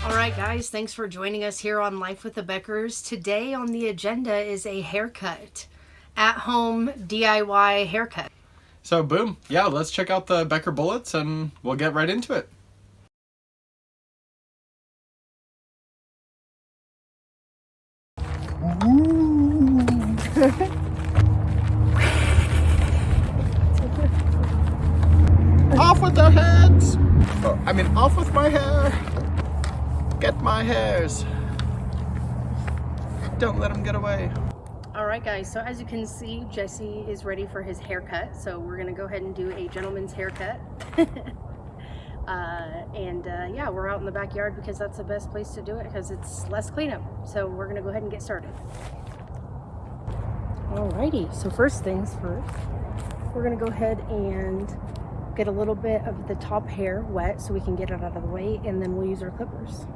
All right, guys, thanks for joining us here on Life with the Beckers. Today on the agenda is a haircut, at-home DIY haircut. So boom, yeah, let's check out the Becker bullets and we'll get right into it. Off with their heads! Off with my hair! Get my hairs! Don't let them get away. All right, guys, so as you can see, Jesse is ready for his haircut. So we're gonna go ahead and do a gentleman's haircut. Yeah, we're out in the backyard because that's the best place to do it because it's less cleanup. So we're gonna go ahead and get started. Alrighty, so first things first, we're gonna go ahead and get a little bit of the top hair wet so we can get it out of the way, and then we'll use our clippers.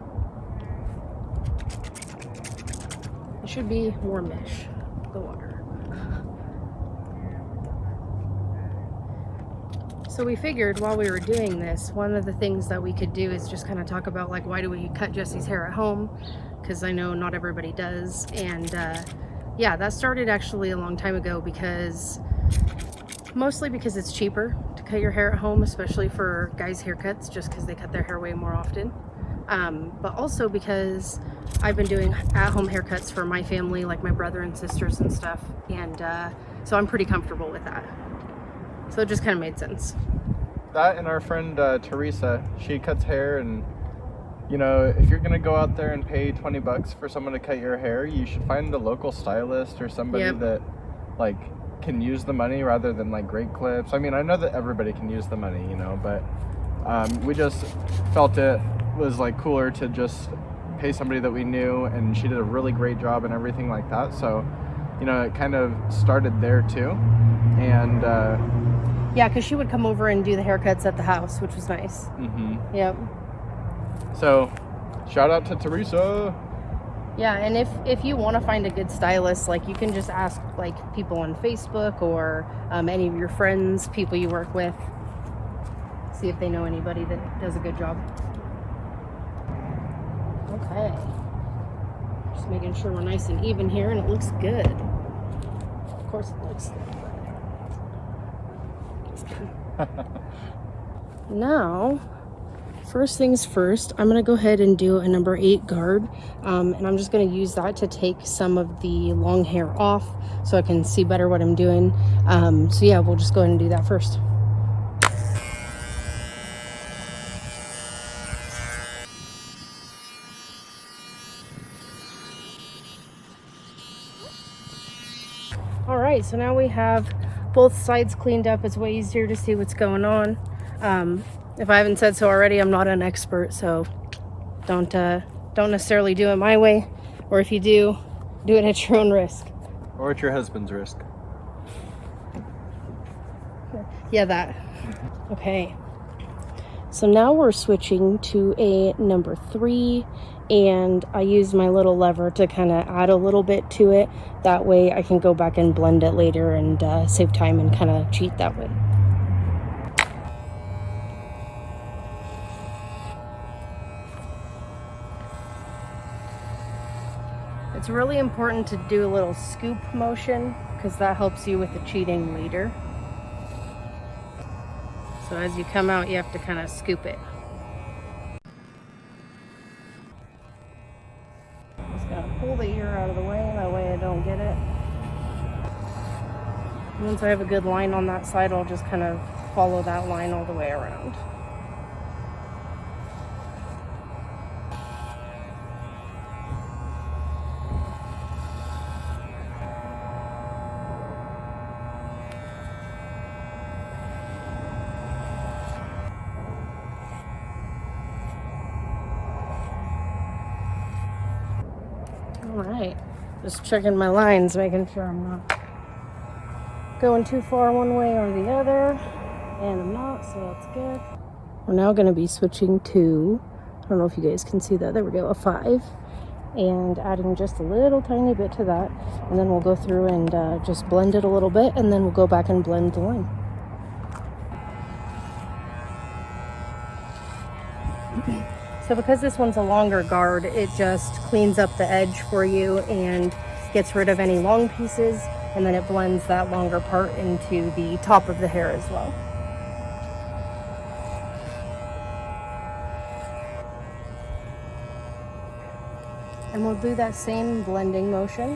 It should be warmish, the water. So we figured while we were doing this, one of the things that we could do is just kind of talk about, like, why do we cut Jesse's hair at home? Because I know not everybody does. And yeah, that started actually a long time ago, mostly because it's cheaper to cut your hair at home, especially for guys' haircuts, just because they cut their hair way more often. But also because I've been doing at-home haircuts for my family, like my brother and sisters and stuff, and so I'm pretty comfortable with that. So it just kind of made sense. That and our friend Teresa, she cuts hair, and you know, if you're gonna go out there and pay $20 for someone to cut your hair, you should find a local stylist or somebody that like can use the money rather than like great clips. I mean, I know that everybody can use the money, you know, but we just felt it was like cooler to just pay somebody that we knew, and she did a really great job and everything like that. So, you know, it kind of started there too. And yeah, because she would come over and do the haircuts at the house, which was nice. Yep. So shout out to Teresa. Yeah, and if you want to find a good stylist, like, you can just ask like people on Facebook or any of your friends, people you work with, see if they know anybody that does a good job. Okay, just making sure we're nice and even here, and it looks good. Of course it looks good. Now, first things first, I'm going to go ahead and do a number 8 guard, and I'm just going to use that to take some of the long hair off so I can see better what I'm doing. So yeah, we'll just go ahead and do that first. All right, so now we have both sides cleaned up. It's way easier to see what's going on. If I haven't said so already, I'm not an expert, so don't necessarily do it my way, or if you do it at your own risk. Or at your husband's risk. Yeah, that. Okay. So now we're switching to a number 3, and I use my little lever to kind of add a little bit to it. That way I can go back and blend it later and save time and kind of cheat that way. It's really important to do a little scoop motion because that helps you with the cheating later. So as you come out, you have to kind of scoop it. Just gotta pull the ear out of the way, that way I don't get it. Once I have a good line on that side, I'll just kind of follow that line all the way around. All right, just checking my lines, making sure I'm not going too far one way or the other, and I'm not, so that's good. We're now going to be switching to, I don't know if you guys can see that, there we go, a 5, and adding just a little tiny bit to that, and then we'll go through and just blend it a little bit, and then we'll go back and blend the line. So because this one's a longer guard, it just cleans up the edge for you and gets rid of any long pieces, and then it blends that longer part into the top of the hair as well. And we'll do that same blending motion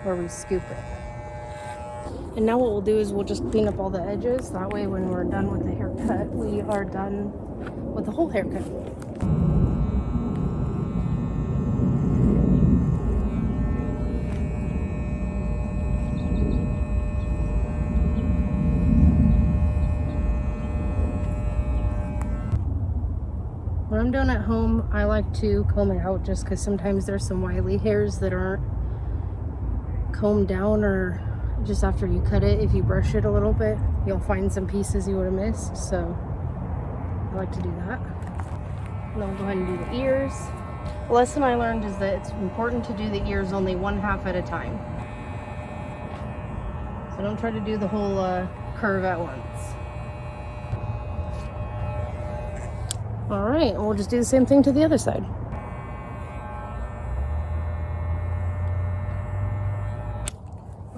where we scoop it. And now what we'll do is we'll just clean up all the edges. That way when we're done with the haircut, we are done with the whole haircut. When I'm done at home, I like to comb it out just because sometimes there's some wily hairs that aren't combed down, or just after you cut it, if you brush it a little bit, you'll find some pieces you would have missed. So I like to do that. And then we'll go ahead and do the ears. The lesson I learned is that it's important to do the ears only 1/2 at a time. So don't try to do the whole curve at once. All right, and we'll just do the same thing to the other side.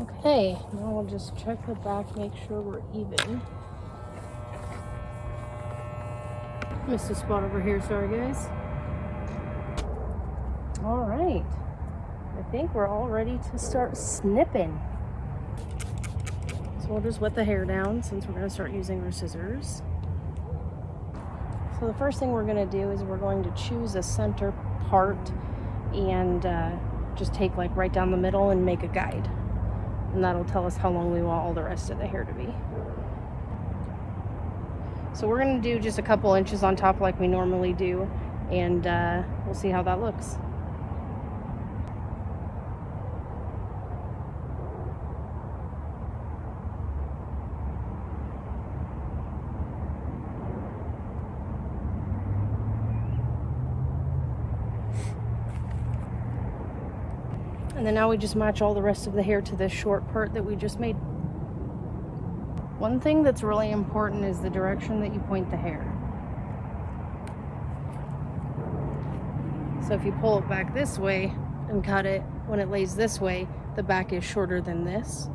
Okay, now we'll just check the back, make sure we're even. Missed a spot over here, sorry guys. All right, I think we're all ready to start snipping. So we'll just wet the hair down since we're gonna start using our scissors. So the first thing we're going to do is we're going to choose a center part and just take like right down the middle and make a guide. And that'll tell us how long we want all the rest of the hair to be. So we're going to do just a couple inches on top like we normally do, and we'll see how that looks. And then now we just match all the rest of the hair to this short part that we just made. One thing that's really important is the direction that you point the hair. So if you pull it back this way and cut it, when it lays this way, the back is shorter than this.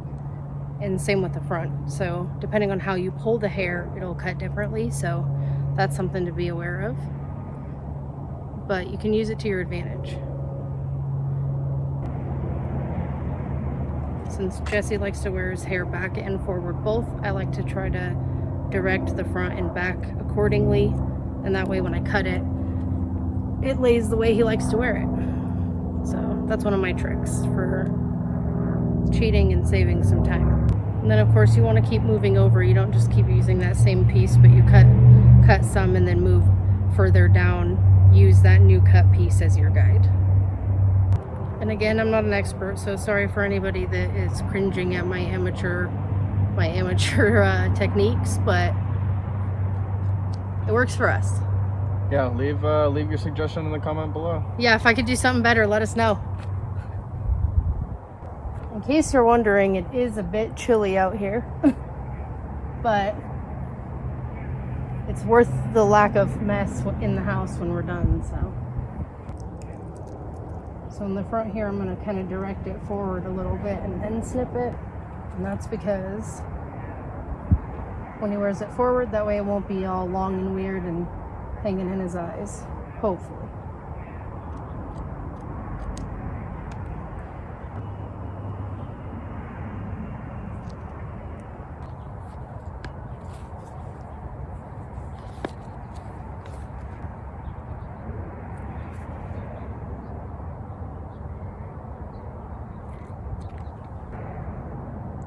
And same with the front. So depending on how you pull the hair, it'll cut differently. So that's something to be aware of. But you can use it to your advantage. Since Jesse likes to wear his hair back and forward both, I like to try to direct the front and back accordingly, and that way when I cut it, it lays the way he likes to wear it. So that's one of my tricks for cheating and saving some time. And then of course you want to keep moving over. You don't just keep using that same piece, but you cut some and then move further down. Use that new cut piece as your guide. And again, I'm not an expert, so sorry for anybody that is cringing at my amateur techniques, but it works for us. Yeah, leave your suggestion in the comment below. Yeah, if I could do something better, let us know. In case you're wondering, it is a bit chilly out here, but it's worth the lack of mess in the house when we're done, so. So in the front here, I'm going to kind of direct it forward a little bit and then snip it. And that's because when he wears it forward, that way it won't be all long and weird and hanging in his eyes, hopefully.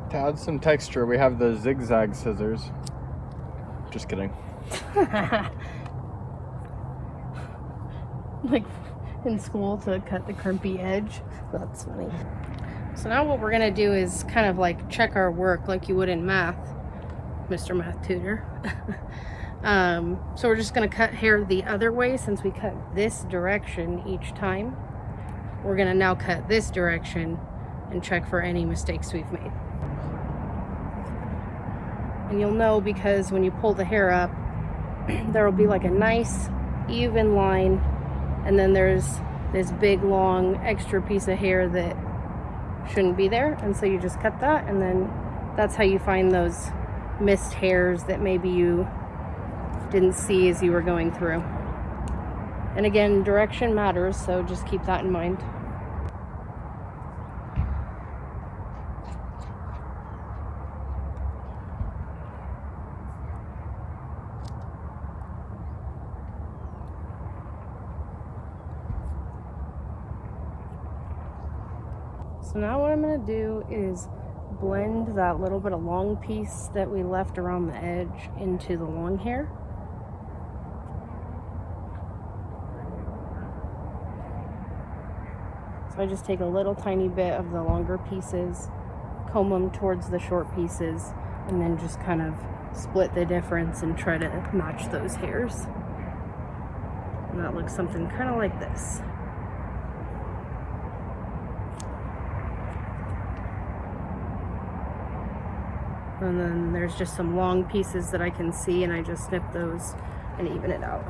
To add some texture, we have the zigzag scissors. Just kidding. Like in school to cut the crimpy edge. That's funny. So now what we're gonna do is kind of like check our work like you would in math, Mr. Math Tutor. So we're just gonna cut hair the other way. Since we cut this direction each time, we're gonna now cut this direction and check for any mistakes we've made. And you'll know because when you pull the hair up, there will be like a nice even line, and then there's this big long extra piece of hair that shouldn't be there, and so you just cut that, and then that's how you find those missed hairs that maybe you didn't see as you were going through. And again, direction matters, so just keep that in mind. So now what I'm going to do is blend that little bit of long piece that we left around the edge into the long hair. So I just take a little tiny bit of the longer pieces, comb them towards the short pieces, and then just kind of split the difference and try to match those hairs. And that looks something kind of like this. And then there's just some long pieces that I can see, and I just snip those and even it out.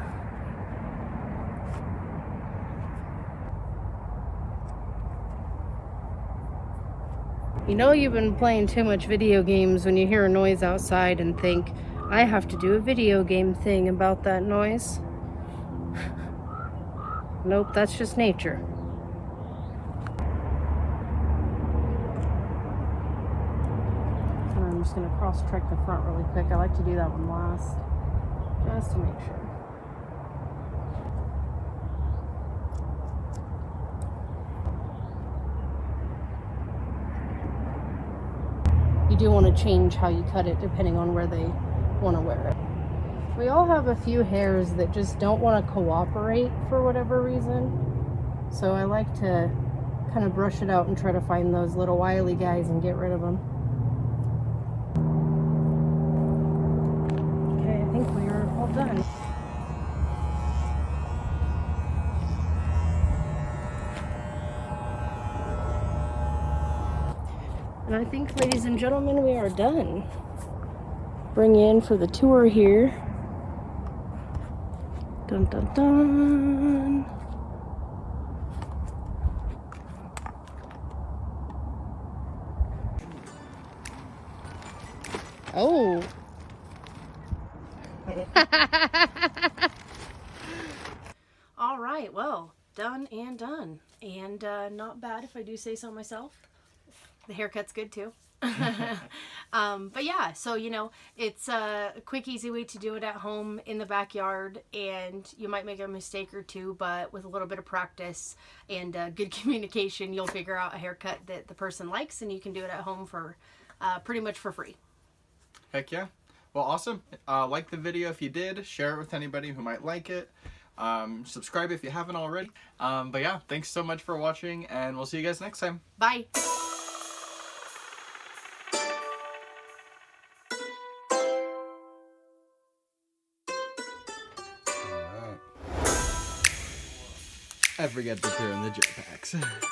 You know you've been playing too much video games when you hear a noise outside and think, I have to do a video game thing about that noise. Nope, that's just nature. I'm just going to cross-check the front really quick. I like to do that one last, just to make sure. You do want to change how you cut it depending on where they want to wear it. We all have a few hairs that just don't want to cooperate for whatever reason. So I like to kind of brush it out and try to find those little wily guys and get rid of them. I think we are all done. And I think, ladies and gentlemen, we are done. Bring you in for the tour here. Dun dun dun. Oh. All right, well, done and done. And not bad if I do say so myself. The haircut's good too. But yeah, so you know, it's a quick, easy way to do it at home in the backyard, and you might make a mistake or two, but with a little bit of practice and good communication, you'll figure out a haircut that the person likes, and you can do it at home for pretty much for free. Heck yeah. Well, awesome. Like the video if you did. Share it with anybody who might like it. Subscribe if you haven't already. But yeah, thanks so much for watching, and we'll see you guys next time. Bye. I forget to turn the jetpacks.